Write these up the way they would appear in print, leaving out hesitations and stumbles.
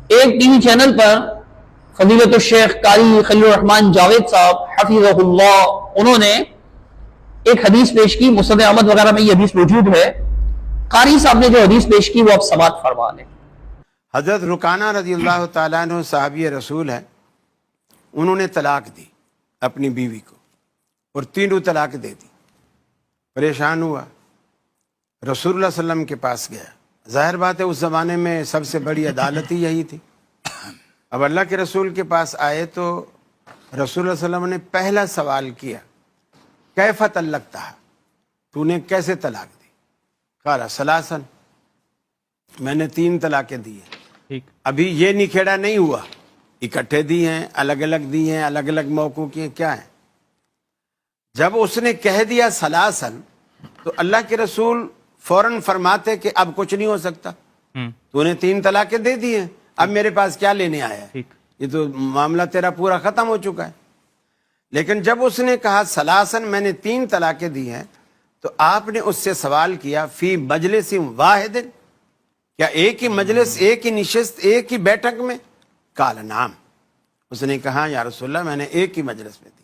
ایک T V channel پر فضیلت الشیخ قاری خلیل الرحمان جاوید صاحب حفظہ اللہ، انہوں نے ایک حدیث پیش کی، مسند احمد وغیرہ میں یہ حدیث موجود ہے۔ قاری صاحب نے جو حدیث پیش کی وہ آپ سماعت فرما لیں۔ حضرت رکانہ رضی اللہ تعالیٰ عنہ صحابی رسول ہے، انہوں نے طلاق دی اپنی بیوی کو اور تینوں طلاق دے دی۔ پریشان ہوا، رسول اللہ صلی اللہ علیہ وسلم کے پاس گیا۔ ظاہر بات ہے اس زمانے میں سب سے بڑی عدالت ہی یہی تھی۔ اب اللہ کے رسول کے پاس آئے تو رسول اللہ صلی اللہ علیہ وسلم نے پہلا سوال کیا، کیف طلقتہا، تو نے کیسے طلاق دی؟ قال ثلاثا، میں نے 3 طلاقیں دی ہیں۔ ابھی یہ نکھیڑا نہیں ہوا، اکٹھے دی ہیں، الگ الگ دی ہیں، الگ الگ موقعوں کی ہیں، کیا ہیں؟ جب اس نے کہہ دیا ثلاثا تو اللہ کے رسول فوراً فرماتے کہ اب کچھ نہیں ہو سکتا، تو نے 3 طلاقیں دے دی ہیں، اب میرے پاس کیا لینے آیا ہے؟ یہ تو معاملہ تیرا پورا ختم ہو چکا ہے۔ لیکن جب اس نے کہا ثلاثا، میں نے 3 طلاقیں دی ہیں، تو آپ نے اس سے سوال کیا فی مجلس واحد، کیا ایک ہی مجلس، ایک ہی نشست، ایک ہی بیٹھک میں؟ قال نعم، اس نے کہا یا رسول اللہ میں نے ایک ہی مجلس میں دی۔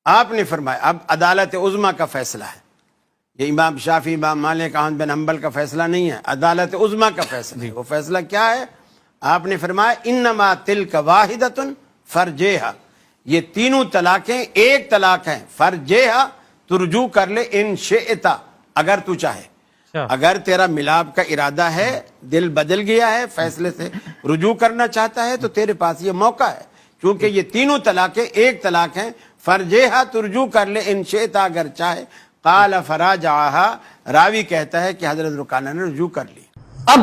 آپ نے فرمایا اب عدالت عظمیٰ کا فیصلہ ہے، یہ امام شافعی، امام مالک، احمد بن حنبل کا فیصلہ نہیں ہے، عدالت عظمیٰ کا فیصلہ ہے۔ وہ فیصلہ کیا ہے؟ آپ نے فرمایا انما تلک واحدۃ فرجیہا، یہ تینوں طلاقیں ایک طلاق ہیں، فرجیہا، تو رجوع کر لے ان شئتا، اگر تو چاہے، اگر تیرا ملاپ کا ارادہ ہے، دل بدل گیا ہے، فیصلے سے رجوع کرنا چاہتا ہے، تو تیرے پاس یہ موقع ہے، کیونکہ یہ تینوں طلاقیں ایک طلاق ہیں، فرجیہا، تو رجوع کر لے ان شئتا، اگر چاہے۔ قال فراجعہا، راوی کہتا ہے کہ حضرت رکانہ نے رجوع کر لی۔ اب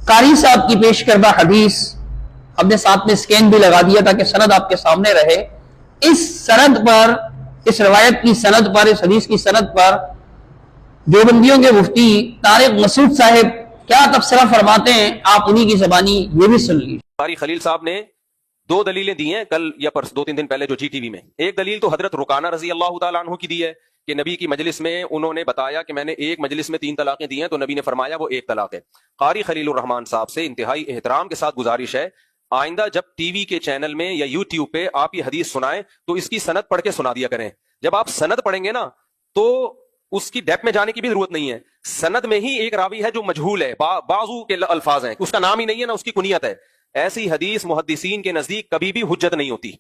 قاری صاحب کی پیش کردہ حدیث ہم نے ساتھ میں سکین بھی لگا دیا تاکہ سند آپ کے سامنے رہے۔ اس سند پر، اس روایت کی سند پر، اس حدیث کی سند پر دیوبندیوں کے مفتی طارق مسعود صاحب کیا تبصرہ فرماتے ہیں، آپ انہی کی زبانی یہ بھی سن لیجیے۔ قاری خلیل صاحب نے 2 دلیلیں دی ہیں کل یا پرس 2-3 دن پہلے جو جی ٹی وی میں۔ ایک دلیل تو حضرت رکانہ رضی اللہ تعالیٰ عنہ کی دی ہے کہ نبی کی مجلس میں انہوں نے بتایا کہ میں نے ایک مجلس میں 3 طلاقیں دی ہیں، تو نبی نے فرمایا وہ 1 طلاق ہے۔ قاری خلیل الرحمان صاحب سے انتہائی احترام کے ساتھ گزارش ہے، آئندہ جب ٹی وی کے چینل میں یا یوٹیوب پہ آپ یہ حدیث سنائیں تو اس کی سند پڑھ کے سنا دیا کریں۔ جب آپ سند پڑھیں گے نا تو اس کی ڈیپ میں جانے کی بھی ضرورت نہیں ہے، سند میں ہی ایک راوی ہے جو مجہول ہے، بعضو کے الفاظ ہیں، اس کا نام ہی نہیں ہے نا اس کی کنیت ہے، ایسی حدیث محدثین کے نزدیک کبھی بھی حجت نہیں ہوتی،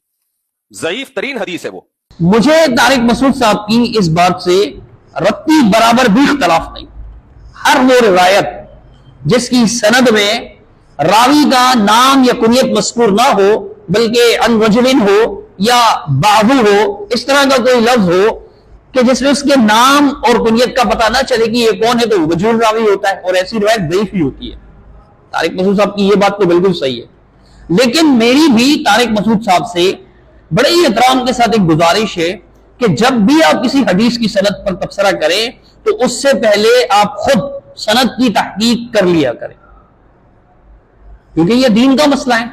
ضعیف ترین حدیث ہے وہ۔ مجھے طارق مسعود صاحب کی اس بات سے رتی برابر بھی اختلاف نہیں۔ ہر وہ روایت جس کی سند میں راوی کا نام یا کنیت مذکور نہ ہو بلکہ عن رجل ہو یا بعضو ہو، اس طرح کا کوئی لفظ ہو کہ جس میں اس کے نام اور کنیت کا پتہ نہ چلے کہ یہ کون ہے، تو مجہول راوی ہوتا ہے، اور ایسی روایت ضعیف ہی ہوتی ہے۔ طارق مسعود صاحب کی یہ بات تو بالکل صحیح ہے، لیکن میری بھی طارق مسعود صاحب سے بڑے ہی احترام کے ساتھ ایک گزارش ہے کہ جب بھی آپ کسی حدیث کی سند پر تبصرہ کریں تو اس سے پہلے آپ خود سند کی تحقیق کر لیا کریں، کیونکہ یہ دین کا مسئلہ ہے،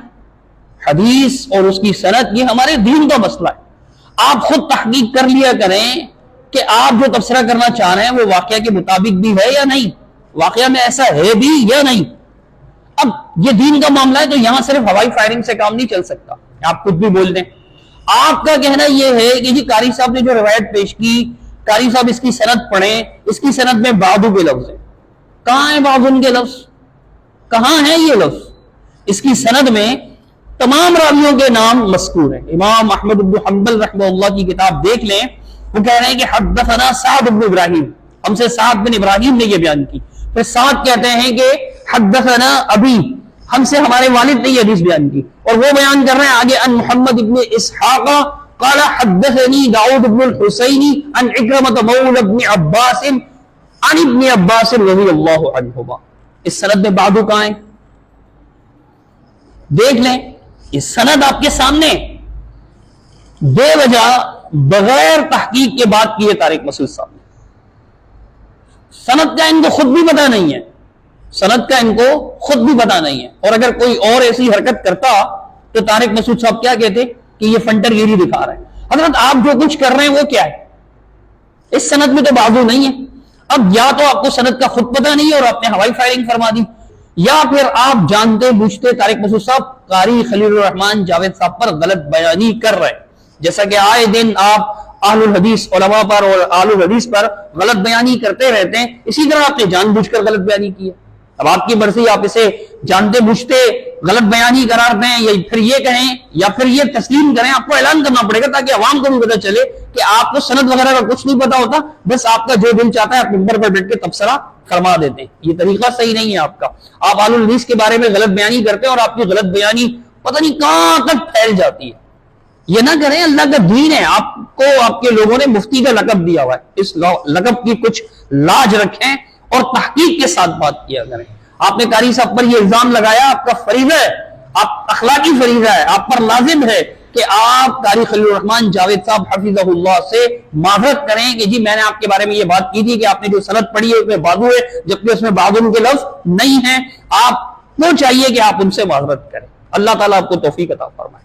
حدیث اور اس کی سند یہ ہمارے دین کا مسئلہ ہے۔ آپ خود تحقیق کر لیا کریں کہ آپ جو تبصرہ کرنا چاہ رہے ہیں وہ واقعہ کے مطابق بھی ہے یا نہیں، واقعہ میں ایسا ہے بھی یا نہیں۔ اب یہ دین کا معاملہ ہے تو یہاں صرف ہوائی فائرنگ سے کام نہیں چل سکتا، آپ کچھ بھی بول دیں۔ آپ کا کہنا یہ ہے کہ جی قاری صاحب نے جو روایت پیش کی، قاری صاحب اس کی سند پڑھیں، اس کی سند میں بعضو کے لفظ ہیں، کہاں ہیں بعضن کے لفظ؟ کہاں ہیں یہ لفظ؟ اس کی سند میں تمام راویوں کے نام مذکور ہیں۔ امام احمد بن حنبل رحمہ اللہ کی کتاب دیکھ لیں، وہ کہہ رہے ہیں کہ حدثنا سعد بن ابراہیم، ہم سے سعد بن ابراہیم نے یہ بیان کی۔ پھر سعد کہتے ہیں کہ حدثنا ابی، ہم سے ہمارے والد نے یہ حدیث بیان کی، اور وہ بیان کر رہے ہیں آگے ان محمد ابن اسحاق قال حدثني داؤد بن الحسین عن عکرمۃ مولى ابن عباس عن ابن عباس رضی اللہ عنہما۔ اس سند میں بعدو کہاں ہیں؟ دیکھ لیں، اس سند آپ کے سامنے بے وجہ بغیر تحقیق کے بات کی ہے طارق مسعود صاحب نے۔ سند کا ان کو خود بھی پتہ نہیں ہے، سند کا ان کو خود بھی پتہ نہیں ہے، اور اگر کوئی اور ایسی حرکت کرتا تو طارق مسعود صاحب کیا کہتے کہ یہ فنٹر گیری دکھا رہے ہیں۔ حضرت آپ جو کچھ کر رہے ہیں وہ کیا ہے؟ اس سند میں تو بازو نہیں ہے۔ اب یا تو آپ کو سند کا خود پتہ نہیں ہے اور آپ نے ہوائی فائرنگ فرما دی، یا پھر آپ جانتے بوجھتے طارق مسعود صاحب قاری خلیل الرحمان جاوید صاحب پر غلط بیانی کر رہے ہیں، جیسا کہ آئے دن آپ اہل الحدیث علماء پر اور اہل الحدیث پر غلط بیانی کرتے رہتے ہیں، اسی طرح آپ نے جان بوجھ کر غلط بیانی کی ہے۔ اب آپ کی مرضی، آپ اسے جانتے بوجھتے غلط بیانی قرار دیں یا پھر یہ کہیں یا پھر یہ تسلیم کریں، آپ کو اعلان کرنا پڑے گا تاکہ عوام کو بھی پتہ چلے کہ آپ کو سند وغیرہ کا کچھ نہیں پتا ہوتا، بس آپ کا جو دل چاہتا ہے آپ منبر پر بیٹھ کے تبصرہ فرما دیتے ہیں۔ یہ طریقہ صحیح نہیں ہے آپ کا۔ آپ اہل الحدیث کے بارے میں غلط بیانی کرتے ہیں اور آپ کی غلط بیانی پتہ نہیں کہاں تک پھیل جاتی ہے۔ یہ نہ کریں، اللہ کا دین ہے، آپ کو آپ کے لوگوں نے مفتی کا لقب دیا ہوا ہے، اس لقب کی کچھ لاج رکھیں اور تحقیق کے ساتھ بات کیا کریں۔ آپ نے قاری صاحب پر یہ الزام لگایا، آپ کا فریضہ ہے، آپ اخلاقی فریضہ ہے، آپ پر لازم ہے کہ آپ قاری خلیل الرحمان جاوید صاحب حفظہ اللہ سے معذرت کریں کہ جی میں نے آپ کے بارے میں یہ بات کی تھی کہ آپ نے جو سند پڑھی ہے اس میں بازو ہے، جبکہ اس میں بازو کے لفظ نہیں ہیں۔ آپ کو چاہیے کہ آپ ان سے معذرت کریں۔ اللہ تعالیٰ آپ کو توفیق عطا فرمائے۔